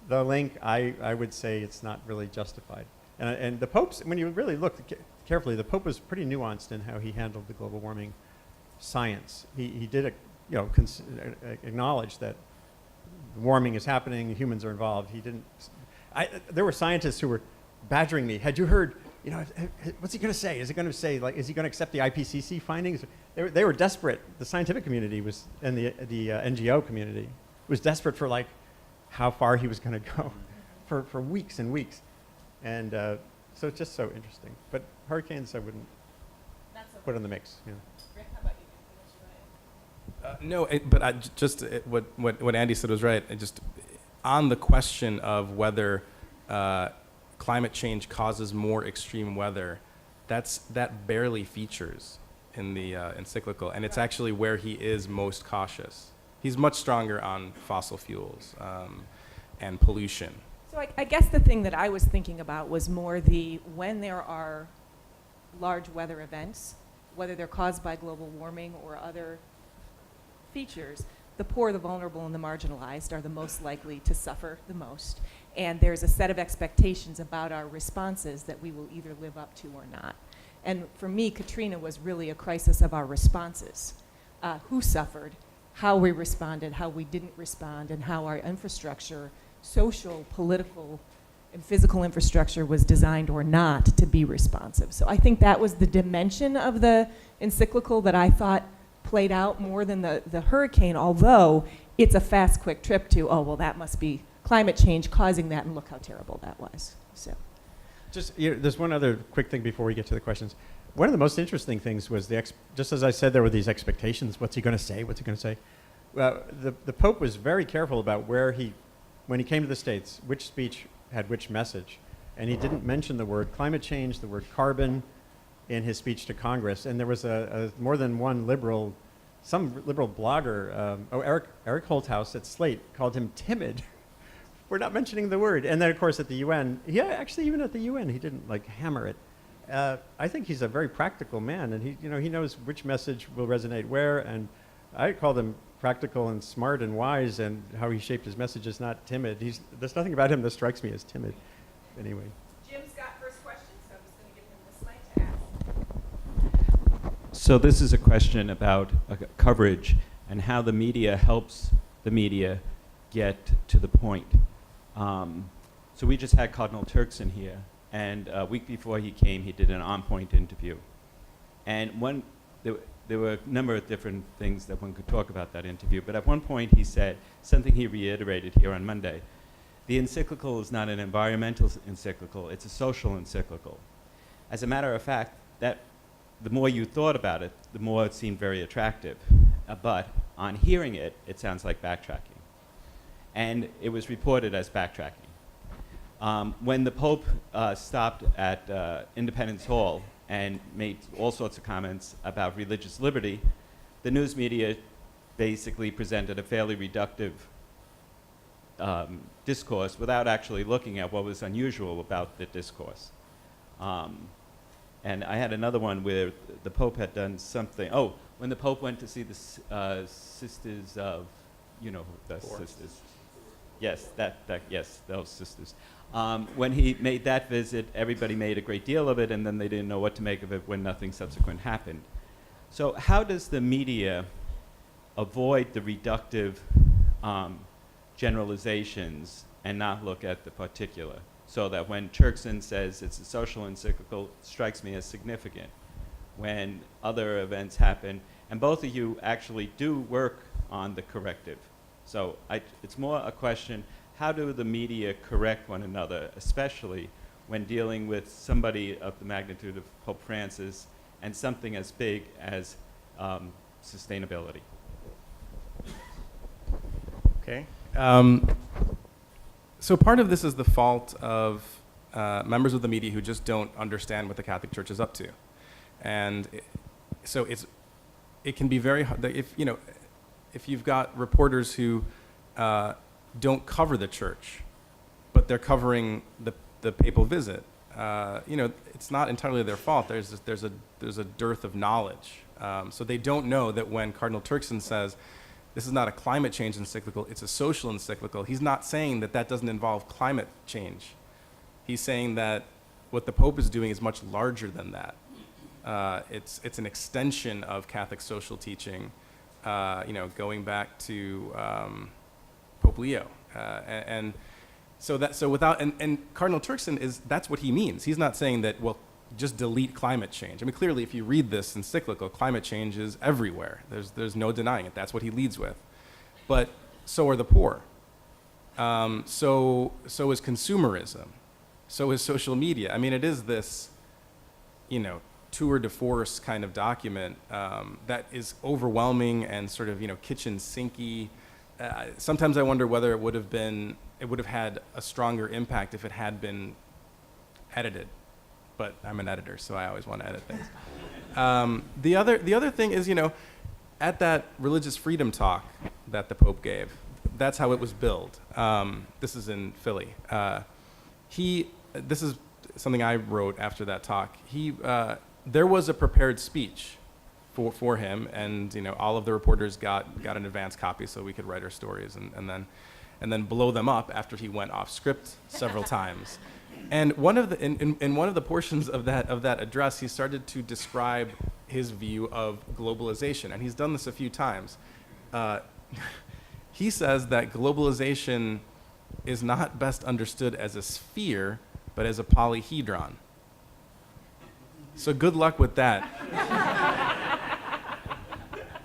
the link, I would say it's not really justified. And the Pope's, when you really look carefully, the Pope was pretty nuanced in how he handled the global warming science. He did acknowledge that warming is happening, humans are involved. He didn't. There were scientists who were badgering me. Had you heard? What's he going to say? Is he going to say is he going to accept the IPCC findings? They were desperate. The scientific community was, and the NGO community was desperate for how far he was going to go for weeks and weeks. And so it's just so interesting. But hurricanes, I wouldn't put in the mix. Rick, how about you? No, but what Andy said was right. Just on the question of whether climate change causes more extreme weather, that barely features in the encyclical, and it's actually where he is most cautious. He's much stronger on fossil fuels and pollution. So I guess the thing that I was thinking about was more when there are large weather events, whether they're caused by global warming or other features, the poor, the vulnerable, and the marginalized are the most likely to suffer the most. And there's a set of expectations about our responses that we will either live up to or not. And for me, Katrina was really a crisis of our responses. Who suffered, how we responded, how we didn't respond, and how our infrastructure, social, political, and physical infrastructure was designed or not to be responsive. So I think that was the dimension of the encyclical that I thought played out more than the hurricane, although it's a fast, quick trip to, oh, well, that must be climate change causing that, and look how terrible that was. So, There's one other quick thing before we get to the questions. One of the most interesting things was just as I said, there were these expectations. What's he going to say? What's he going to say? Well, the Pope was very careful about when he came to the States, which speech had which message. And he didn't mention the word climate change, the word carbon in his speech to Congress. And there was a more than one some liberal blogger, Eric Holthouse at Slate, called him timid. We're not mentioning the word. And then, of course, at the UN, actually, even at the UN, he didn't hammer it. I think he's a very practical man, and he knows which message will resonate where. And I call him practical and smart and wise, and how he shaped his message is not timid. There's nothing about him that strikes me as timid. Anyway. Jim's got first question, so I'm just going to give him this mic to ask. So this is a question about coverage and how the media helps the media get to the point. So we just had Cardinal Turkson here, and a week before he came, he did an on-point interview. And there were a number of different things that one could talk about that interview, but at one point he said something he reiterated here on Monday. The encyclical is not an environmental encyclical, it's a social encyclical. As a matter of fact, that the more you thought about it, the more it seemed very attractive. But on hearing it, it sounds like backtracking. And it was reported as backtracking. When the Pope stopped at Independence Hall and made all sorts of comments about religious liberty, the news media basically presented a fairly reductive discourse without actually looking at what was unusual about the discourse. And I had another one where the Pope had done something. Oh, when the Pope went to see the sisters of, the sisters. Yes, yes, those sisters. When he made that visit, everybody made a great deal of it, and then they didn't know what to make of it when nothing subsequent happened. So how does the media avoid the reductive generalizations and not look at the particular? So that when Turkson says it's a social encyclical, it strikes me as significant. When other events happen, and both of you actually do work on the corrective. So it's more a question, how do the media correct one another, especially when dealing with somebody of the magnitude of Pope Francis and something as big as sustainability? Okay. So part of this is the fault of members of the media who just don't understand what the Catholic Church is up to. And it can be very hard. If you've got reporters who don't cover the church, but they're covering the papal visit, it's not entirely their fault. There's a dearth of knowledge. So they don't know that when Cardinal Turkson says, this is not a climate change encyclical, it's a social encyclical, he's not saying that doesn't involve climate change. He's saying that what the Pope is doing is much larger than that. It's an extension of Catholic social teaching, going back to Pope Leo. And Cardinal Turkson that's what he means. He's not saying that, well, just delete climate change. I mean, clearly, if you read this encyclical, climate change is everywhere. There's no denying it. That's what he leads with. But so are the poor. So is consumerism. So is social media. I mean, it is this, tour de force kind of document that is overwhelming and sort of, kitchen sinky. Sometimes I wonder whether it would have had a stronger impact if it had been edited. But I'm an editor, so I always want to edit things. The other thing is, at that religious freedom talk that the Pope gave, that's how it was billed. This is in Philly. This is something I wrote after that talk. There was a prepared speech for him, and all of the reporters got an advance copy so we could write our stories and then blow them up after he went off script several times. And in one of the portions of that address, he started to describe his view of globalization, and he's done this a few times. He says that globalization is not best understood as a sphere, but as a polyhedron. So good luck with that.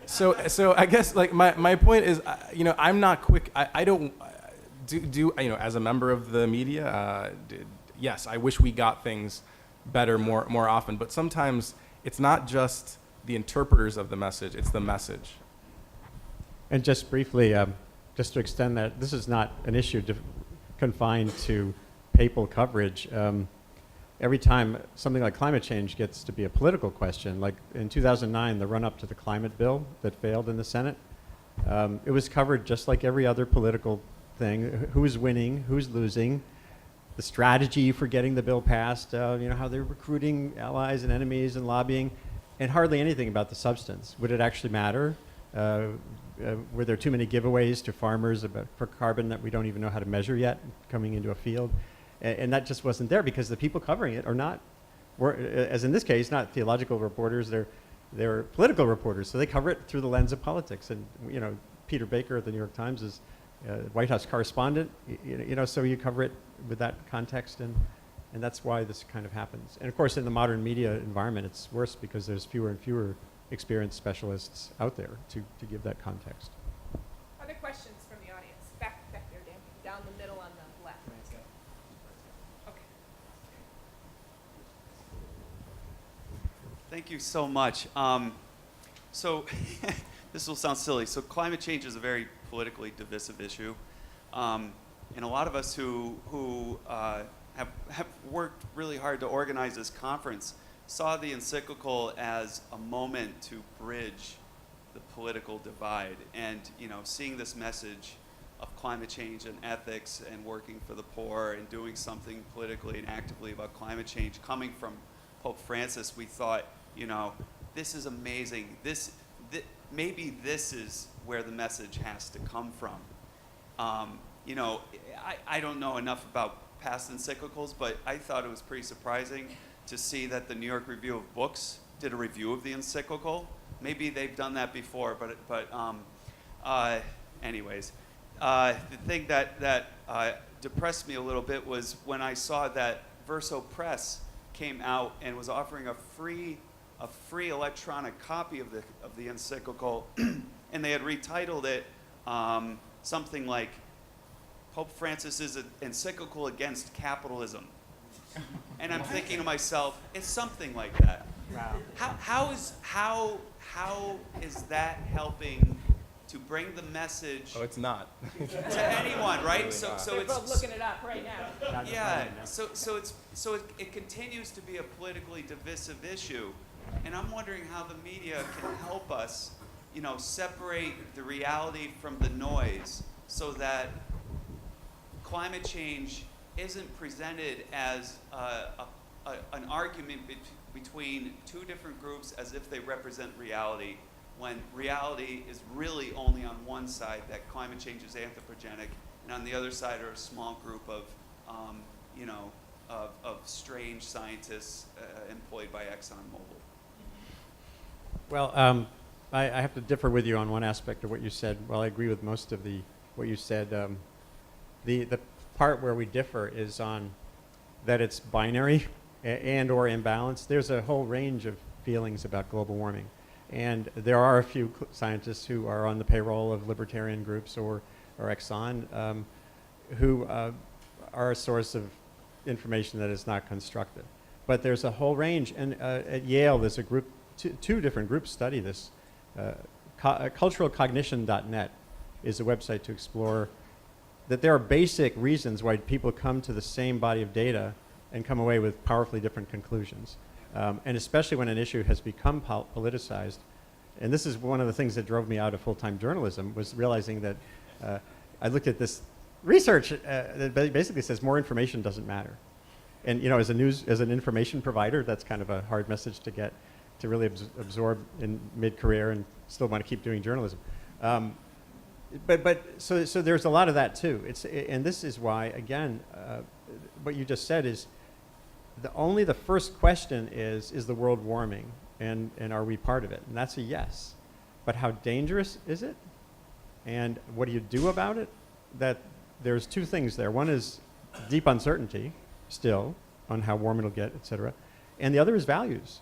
So I guess like my point is, I'm not quick. I don't as a member of the media, yes, I wish we got things better more often. But sometimes it's not just the interpreters of the message; it's the message. And just briefly, just to extend that, this is not an issue confined to papal coverage. Every time something like climate change gets to be a political question, like in 2009, the run-up to the climate bill that failed in the Senate, it was covered just like every other political thing. Who's winning, who's losing, the strategy for getting the bill passed, how they're recruiting allies and enemies and lobbying, and hardly anything about the substance. Would it actually matter? Were there too many giveaways to farmers for carbon that we don't even know how to measure yet coming into a field? And that just wasn't there because the people covering it are not, as in this case, not theological reporters, they're political reporters. So they cover it through the lens of politics. And, Peter Baker at the New York Times is White House correspondent, so you cover it with that context. And that's why this kind of happens. And of course, in the modern media environment, it's worse because there's fewer and fewer experienced specialists out there to give that context. Other questions from the audience? Back there, Dan. Down the middle on the left. Okay. Thank you so much. So this will sound silly. So climate change is a very politically divisive issue. And a lot of us who have worked really hard to organize this conference saw the encyclical as a moment to bridge the political divide. And seeing this message of climate change and ethics and working for the poor and doing something politically and actively about climate change coming from Pope Francis, we thought, this is amazing. Maybe this is where the message has to come from. I don't know enough about past encyclicals, but I thought it was pretty surprising to see that the New York Review of Books did a review of the encyclical. Maybe they've done that before, but anyways. The thing that depressed me a little bit was when I saw that Verso Press came out and was offering a free electronic copy of the encyclical, and they had retitled it something like Pope Francis's encyclical against capitalism. And I'm thinking to myself, it's something like that. Wow. How is that helping to bring the message Oh, it's not. to anyone, right? Really So not. They're it's both looking it up right now. yeah. So it continues to be a politically divisive issue, and I'm wondering how the media can help us, separate the reality from the noise, so that climate change isn't presented as an argument between two different groups as if they represent reality, when reality is really only on one side, that climate change is anthropogenic, and on the other side are a small group of strange scientists employed by ExxonMobil. Well, I have to differ with you on one aspect of what you said. Well, I agree with most of what you said. The part where we differ is on that it's binary and or imbalanced. There's a whole range of feelings about global warming. And there are a few scientists who are on the payroll of libertarian groups or Exxon who are a source of information that is not constructive. But there's a whole range. And at Yale, there's a group, two different groups study this. Culturalcognition.net is a website to explore that there are basic reasons why people come to the same body of data and come away with powerfully different conclusions. And especially when an issue has become politicized. And this is one of the things that drove me out of full-time journalism, was realizing that I looked at this research that basically says more information doesn't matter. And as an information provider, that's kind of a hard message to get, to really absorb in mid-career and still want to keep doing journalism. So there's a lot of that too. And this is why, again, what you just said is only the first question is the world warming, and are we part of it? And that's a yes. But how dangerous is it? And what do you do about it? there's two things there. One is deep uncertainty still on how warm it'll get, et cetera. And the other is values.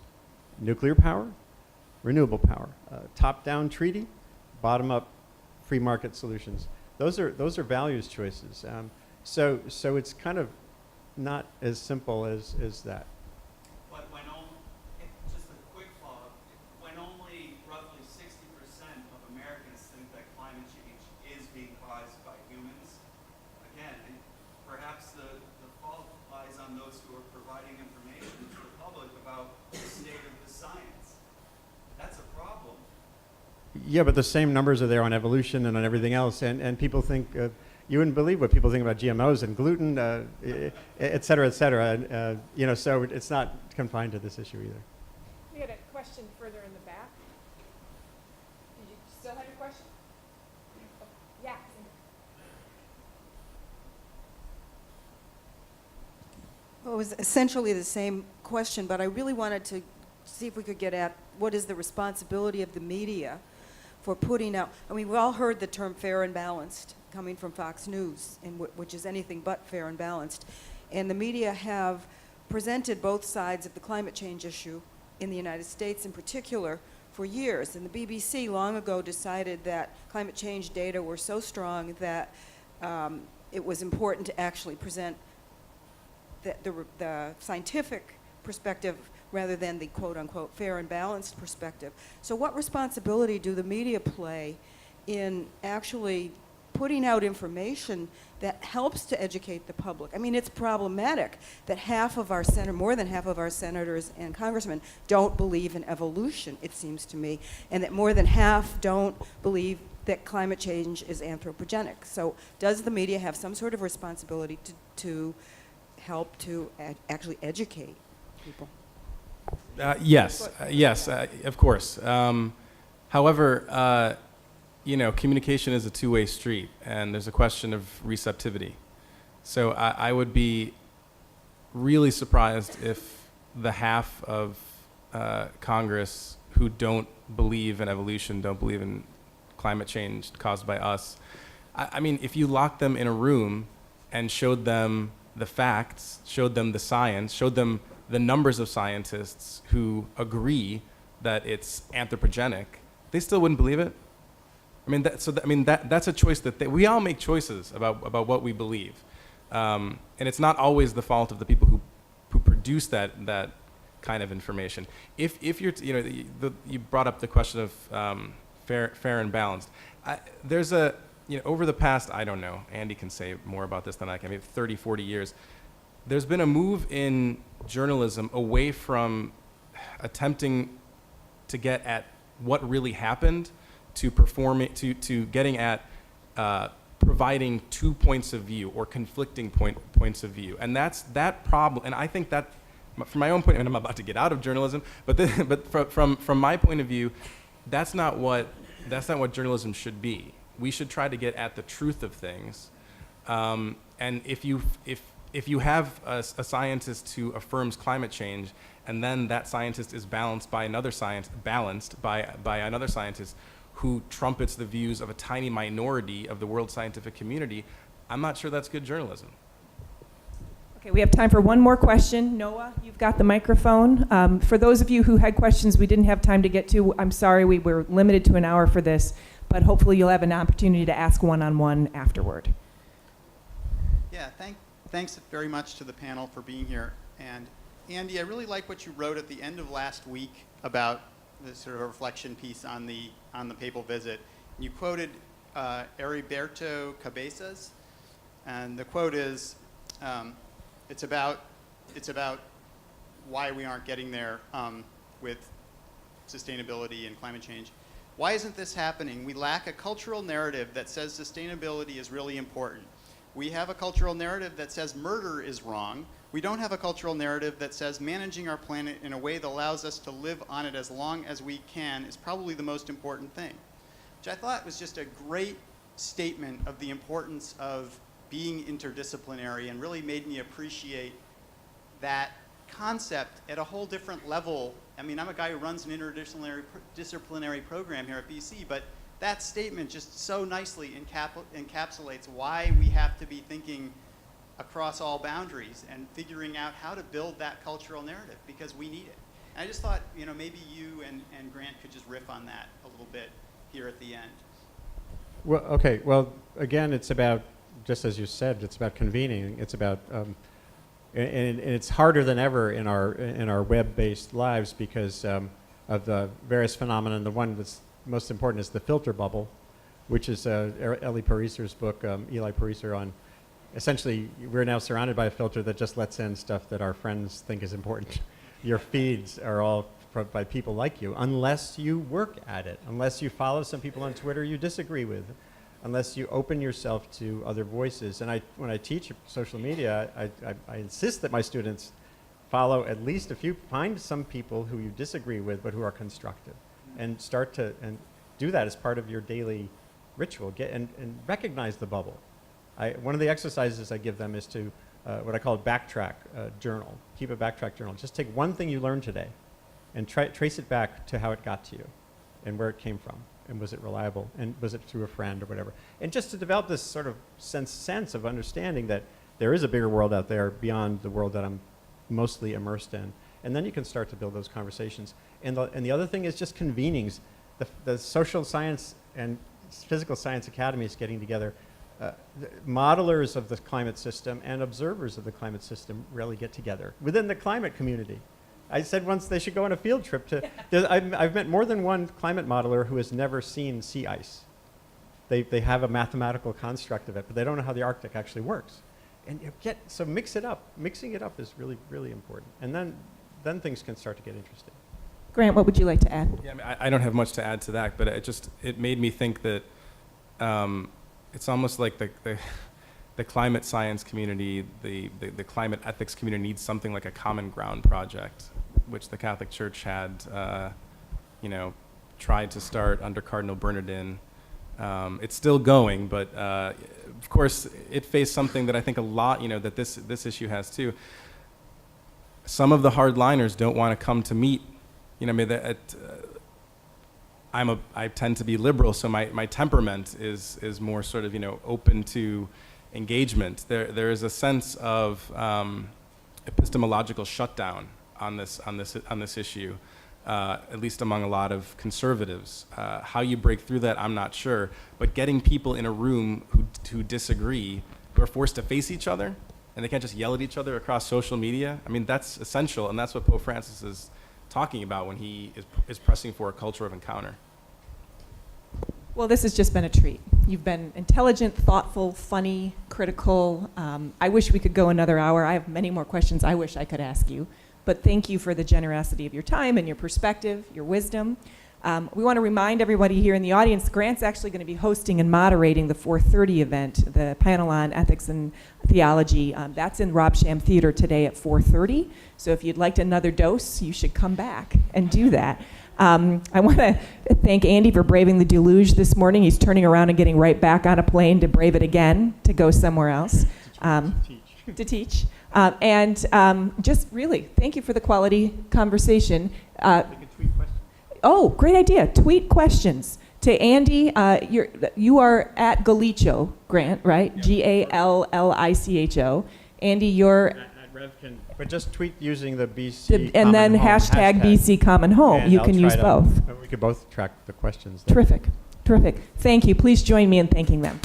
Nuclear power, renewable power. Top-down treaty, bottom-up free market solutions. Those are values choices. So it's kind of not as simple as that. But just a quick follow-up, when only roughly 60% of Americans think that climate change is being caused by humans, again, perhaps the fault lies on those who are providing information to the public about the state of the science. That's a problem. Yeah, but the same numbers are there on evolution and on everything else, and people think, you wouldn't believe what people think about GMOs and gluten, et cetera, et cetera. And, so it's not confined to this issue either. We had a question further in the back. Did you still have your question? Oh, yeah. Well, it was essentially the same question, but I really wanted to see if we could get at what is the responsibility of the media for putting out, we've all heard the term fair and balanced coming from Fox News, which is anything but fair and balanced. And the media have presented both sides of the climate change issue in the United States in particular for years. And the BBC long ago decided that climate change data were so strong that it was important to actually present the scientific perspective rather than the quote-unquote fair and balanced perspective. So what responsibility do the media play in actually putting out information that helps to educate the public? I mean, it's problematic that more than half of our senators and congressmen don't believe in evolution, it seems to me, and that more than half don't believe that climate change is anthropogenic. So does the media have some sort of responsibility to help to actually educate people? Yes, of course. However, communication is a two-way street, and there's a question of receptivity. So I would be really surprised if the half of Congress who don't believe in evolution, don't believe in climate change caused by us, I mean, if you locked them in a room and showed them the facts, showed them the science, showed them the numbers of scientists who agree that it's anthropogenic, they still wouldn't believe it. I mean, that's a choice that we all make choices about what we believe, and it's not always the fault of the people who produce that kind of information. If you're, you brought up the question of fair and balanced. There's over the past, I don't know, Andy can say more about this than I can, maybe 30, 40 years, there's been a move in journalism away from attempting to get at what really happened to getting at providing two points of view or conflicting points of view. And that's that problem. And I think that, from my own point, and I'm about to get out of journalism, but from my point of view, that's not what journalism should be. We should try to get at the truth of things. And if you have a scientist who affirms climate change, and then that scientist is balanced by another scientist who trumpets the views of a tiny minority of the world scientific community, I'm not sure that's good journalism. Okay, we have time for one more question. Noah, you've got the microphone. For those of you who had questions we didn't have time to get to, I'm sorry, we were limited to an hour for this, but hopefully you'll have an opportunity to ask one-on-one afterward. Yeah, thanks very much to the panel for being here. And Andy, I really like what you wrote at the end of last week about the sort of a reflection piece on the papal visit. You quoted Heriberto Cabezas, and the quote is, it's about why we aren't getting there with sustainability and climate change. Why isn't this happening? We lack a cultural narrative that says sustainability is really important. We have a cultural narrative that says murder is wrong. We don't have a cultural narrative that says managing our planet in a way that allows us to live on it as long as we can is probably the most important thing, which I thought was just a great statement of the importance of being interdisciplinary, and really made me appreciate that concept at a whole different level. I mean, I'm a guy who runs an interdisciplinary program here at BC, but that statement just so nicely encapsulates why we have to be thinking across all boundaries and figuring out how to build that cultural narrative, because we need it. And I just thought, maybe you and Grant could just riff on that a little bit here at the end. Well, okay. Well, again, it's about, just as you said, it's about convening. It's about, and it's harder than ever in our web-based lives because of the various phenomena. And the one that's most important is the filter bubble, which is Eli Pariser's book, Eli Pariser, on essentially we're now surrounded by a filter that just lets in stuff that our friends think is important. Your feeds are all by people like you, unless you work at it, unless you follow some people on Twitter you disagree with, unless you open yourself to other voices. And when I teach social media, I insist that my students follow at least find some people who you disagree with but who are constructive, and start to do that as part of your daily ritual. And recognize the bubble. One of the exercises I give them is to what I call a backtrack journal. Keep a backtrack journal. Just take one thing you learned today and trace it back to how it got to you and where it came from. And was it reliable? And was it through a friend or whatever? And just to develop this sort of sense of understanding that there is a bigger world out there beyond the world that I'm mostly immersed in. And then you can start to build those conversations. And the other thing is just convenings. The social science and physical science academies getting together. Modelers of the climate system and observers of the climate system really get together within the climate community. I said once they should go on a field trip to. I've met more than one climate modeler who has never seen sea ice. They have a mathematical construct of it, but they don't know how the Arctic actually works. And so mix it up. Mixing it up is really, really important. And then things can start to get interesting. Grant, what would you like to add? Yeah, I mean, I don't have much to add to that, but it made me think that it's almost like the climate science community, the climate ethics community needs something like a common ground project, which the Catholic Church had, tried to start under Cardinal Bernardin. It's still going, but of course it faced something that I think a lot, that this issue has too. Some of the hardliners don't want to come to meet. I tend to be liberal, so my temperament is more sort of open to engagement. There is a sense of epistemological shutdown on this issue, at least among a lot of conservatives. How you break through that, I'm not sure. But getting people in a room who disagree, who are forced to face each other, and they can't just yell at each other across social media. I mean, that's essential, and that's what Pope Francis is talking about when he is pressing for a culture of encounter. Well, this has just been a treat. You've been intelligent, thoughtful, funny, critical. I wish we could go another hour. I have many more questions I wish I could ask you. But thank you for the generosity of your time and your perspective, your wisdom. We want to remind everybody here in the audience, Grant's actually going to be hosting and moderating the 4:30 event, the panel on ethics and theology. That's in Robsham Theater today at 4:30. So if you'd like another dose, you should come back and do that. I want to thank Andy for braving the deluge this morning. He's turning around and getting right back on a plane to brave it again, to go somewhere else. To teach. Just really, thank you for the quality conversation. Oh, great idea. Tweet questions to Andy. You are at Gallicho, Grant, right? Yep. Gallicho. Andy, you're At Revkin. But just tweet using the BC and then Common Home hashtag BC Common Home. And You I'll can try use to- both. We could both track the questions there. Terrific. Thank you. Please join me in thanking them.